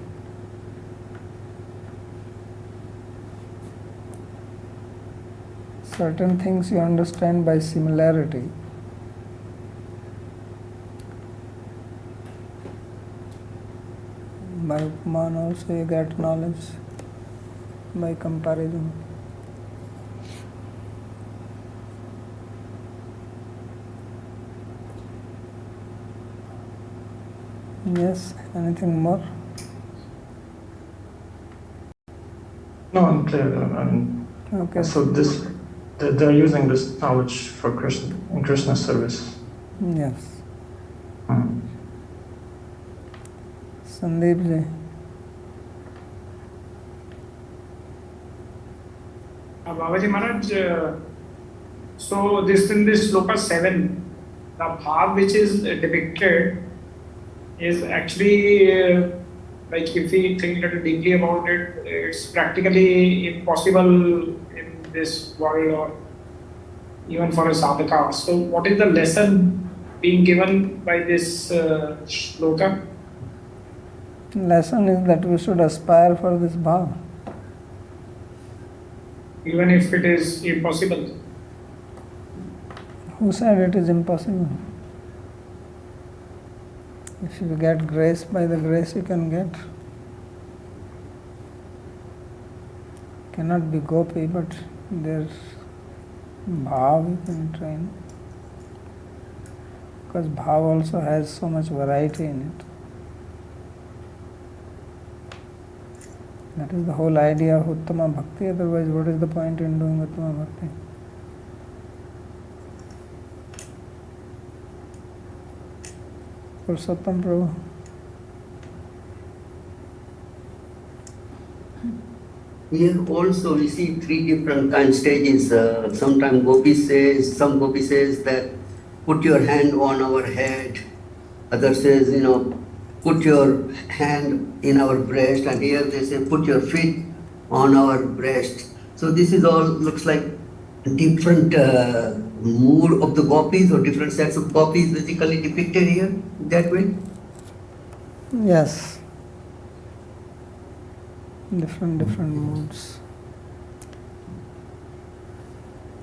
Certain things you understand by similarity. By Upman also you get knowledge by comparison. Yes, anything more? No, I'm clear. I mean, Okay. So they're using this knowledge for Krishna in Krishna's service. Yes. Hmm. Sandeep ji. Babaji Maharaj, so this in this sloka 7, the bhav which is depicted is actually, like if we think a little deeply about it, it's practically impossible in this world or even for a sadhaka. So what is the lesson being given by this sloka? Lesson is that we should aspire for this bhav. Even if it is impossible. Who said it is impossible? If you get grace, by the grace you can get. Cannot be gopi, but there's bhav you can train. Because bhav also has so much variety in it. That is the whole idea of Uttama Bhakti, otherwise what is the point in doing Uttama Bhakti? Purushottam Prabhu. Here also we see three different kind stages. Sometimes some gopi says that put your hand on our head. Other says, put your hand in our breast, and here they say put your feet on our breast. So this is all looks like different mood of the gopis or different sets of gopis basically depicted here that way. Yes. Different moods.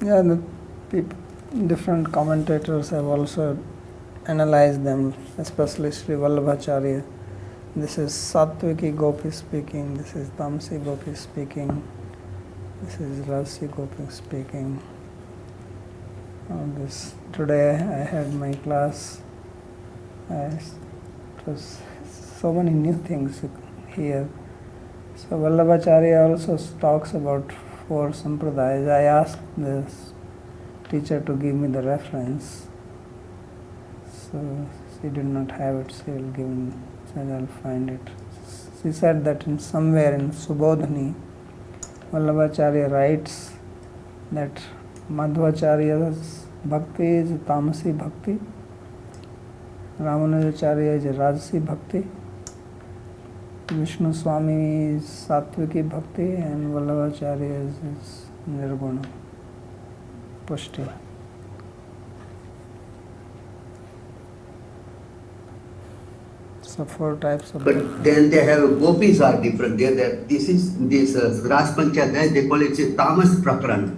Yeah, different commentators have also analyzed them, especially Sri Vallabhacharya This is Satviki Gopi speaking, this is Tamasi Gopi speaking, this is Rasi Gopi speaking. Today I had my class. It was so many new things here. So Vallabhacharya also talks about 4 sampradayas. I asked the teacher to give me the reference. So she did not have it. She will give me. Said I'll find it. She said that somewhere in Subodhani, Vallabhacharya writes that Madhvacharya's bhakti is tamasi bhakti, Ramanujacharya is rajasi bhakti, Vishnu Swami is satviki bhakti, and Vallabhacharya is nirguna, pushti. So 4 types of. But then they have gopis are different. This Ras Panchayat, they call it Tamas Prakran.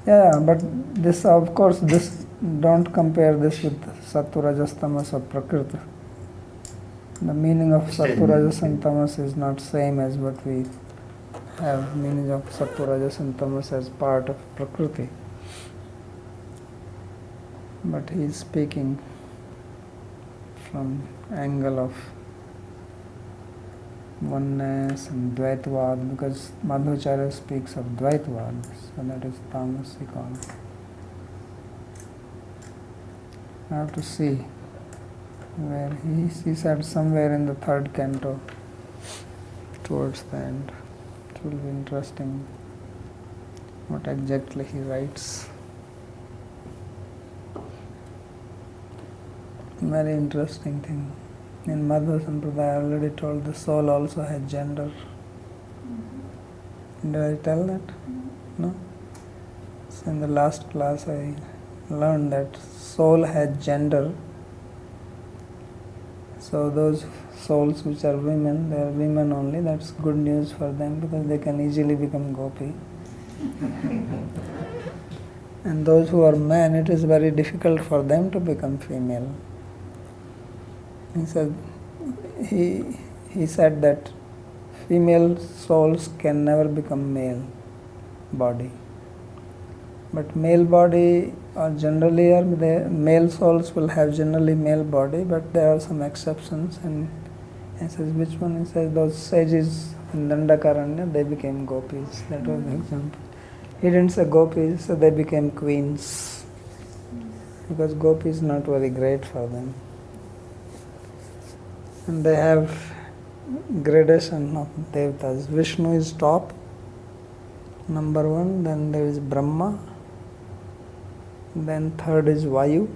Yeah, but this, of course, this don't compare this with Sattva, Rajas, Tamas of Prakriti. The meaning of Sattva, Rajas and Tamas is not same as what we have meaning of Sattva, Rajas and Tamas as part of Prakriti. But he is speaking from angle of oneness and Dvaitavad, because Madhvacharya speaks of Dvaitavad, so that is tamasic. I have to see where he said somewhere in the 3rd canto towards the end. It will be interesting what exactly he writes. Very interesting thing. In Madhva Sampradaya, I already told the soul also has gender. Did I tell that? No? So in the last class I learned that soul has gender. So those souls which are women, they are women only. That's good news for them because they can easily become gopi. And those who are men, it is very difficult for them to become female. He said that female souls can never become male body. But male body generally male souls will have generally male body, but there are some exceptions. And he says, which one? He says those sages in Dandakaranya, they became gopis. That was the example. He didn't say gopis, so they became queens. Because gopi is not very great for them. And they have gradation of devatas. Vishnu is top, number 1, then there is Brahma, then 3rd is Vayu,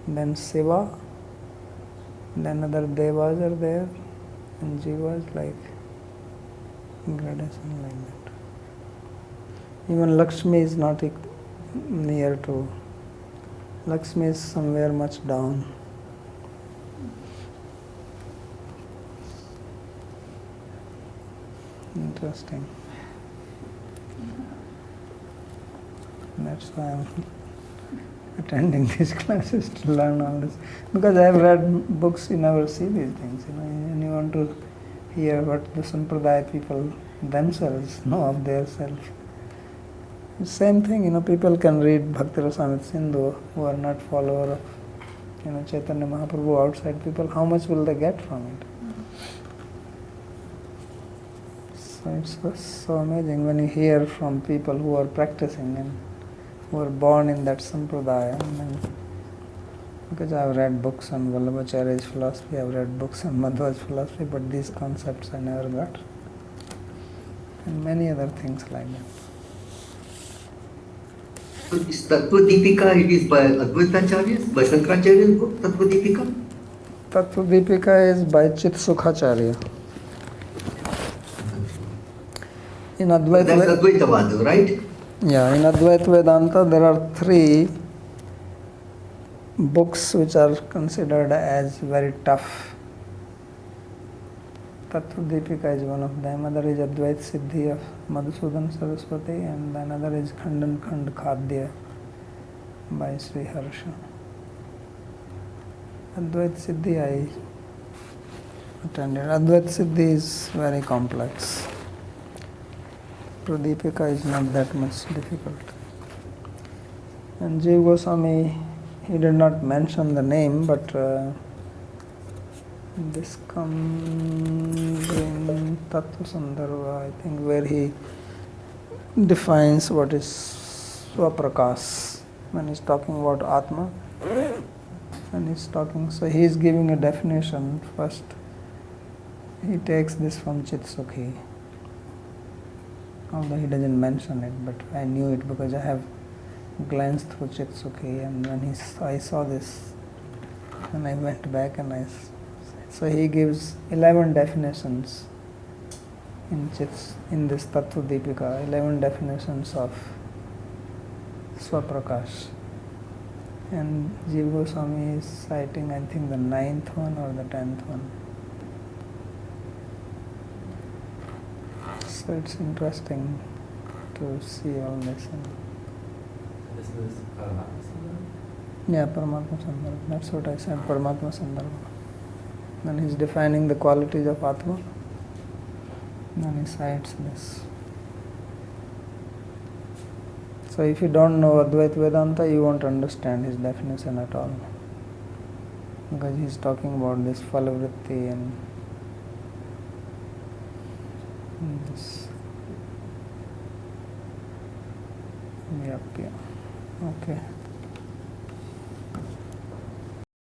then Shiva, then other devas are there, and Jiva is like gradation like that. Even Lakshmi is not near to. Lakshmi is somewhere much down. Interesting. That's why I'm attending these classes to learn all this. Because I have read books, you never see these things, and you want to hear what the Sampradaya people themselves know of their self. Same thing, people can read Bhakti Rasamrita Sindhu who are not follower of Chaitanya Mahaprabhu, outside people. How much will they get from it? So it's so amazing when you hear from people who are practicing and who are born in that sampradaya. Because I have read books on Vallabhacharya's philosophy, I have read books on Madhva's philosophy, but these concepts I never got. And many other things like that. So this Tattva Deepika, it is by Advaitacharya, by Shankaracharya book, Tattva Deepika? Tattva Deepika is by Chit Sukhacharya. In Advaita, that's Advaitavada, right? Yeah, in Advaita Vedanta there are 3 books which are considered as very tough. Tattva Deepika is one of them. Other is Advaita Siddhi of Madhusudan Saraswati, and another is Khandan Khand Khadya by Sri Harsha. Advaita Siddhi I attended. Advaita Siddhi is very complex. Pradipika is not that much difficult. And Jiva Goswami, he did not mention the name, but this comes in Tattva Sandarbha, I think, where he defines what is Swaprakash when he's talking about Atma. And he's talking, so he is giving a definition first. He takes this from Chit Sukhi, although he doesn't mention it, but I knew it because I have glanced through Chit Sukhi, and when I saw this, and I went back and so he gives 11 definitions in this Tattva Deepika, 11 definitions of Swaprakash. And Jiva Goswami is citing, I think, the 9th one or the 10th one. So it's interesting to see all this. This is Paramatma Sandarbha? Yeah, Paramatma Sandarbha. That's what I said, Paramatma Sandarbha. Then he's defining the qualities of Atma. Then he cites this. So if you don't know Advaita Vedanta, you won't understand his definition at all. Because he's talking about this phalavritti and this vyapya. Okay.